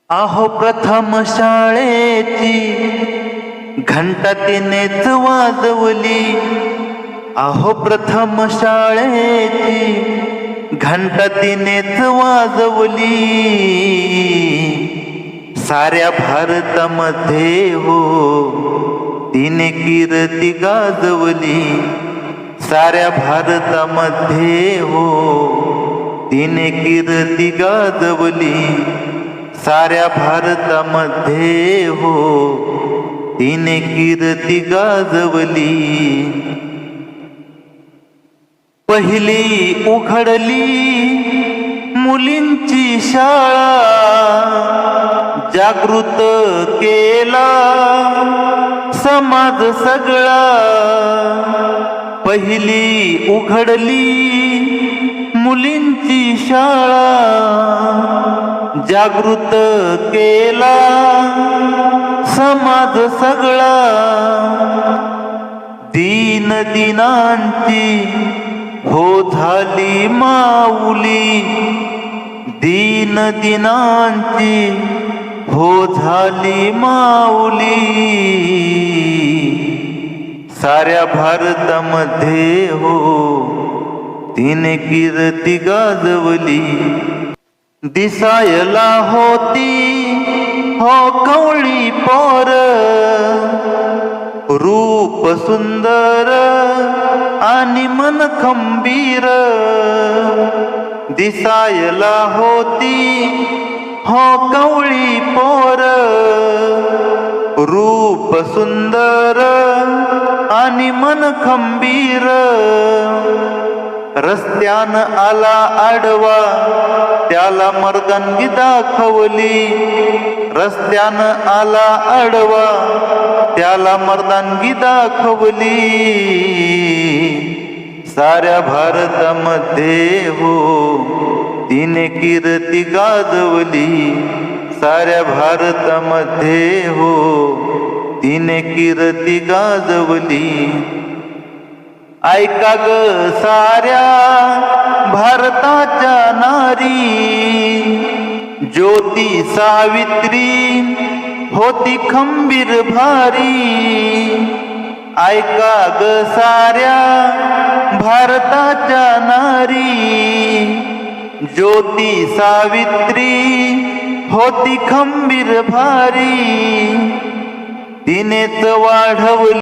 आहो प्रथम शाळेची घंटा तिनेच वाजवली। आहो प्रथम शाळेची घंटा तिनेच वाजवली। साऱ्या भारतामध्ये हो तिने कीर्ती गाजवली। साऱ्या भारतामध्ये हो तिने कीर्ती गाजवली। साऱ्या भारतामध्ये हो तिने कीर्ती गाजवली। पहिली उघडली मुलींची शाळा, जागृत केला समाज सगळा। पहिली उघडली मुलींची शाळा, जागृत केला समाज सगळा। दीन दिनांची हो झाली माऊली। दीन दिनांची हो झाली माऊली। साऱ्या भारतामध्ये हो तिने कीर्ती गाजवली। दिसायला होती हो कवळी पोर, रूप सुंदर आणि मन खंबीर। दिसायला होती हो कवळी पोर, रूप सुंदर आणि मन खंबीर। रस्त्यान आला आडवा त्याला मर्दानगी दाखवली। रस्त्यान आला आडवा त्याला मर्दानगी दाखवली। साऱ्या भारतामध्ये हो तिने कीर्ती गाजवली। साऱ्या भारतामध्ये हो तिने कीर्ती गाजवली। ऐका ग साऱ्या भारताच्या नारी, ज्योती सावित्री होती खंबीर भारी। ऐका ग साऱ्या भारताच्या नारी, ज्योती सावित्री होती खंबीर भारी। तिनेच वाढवली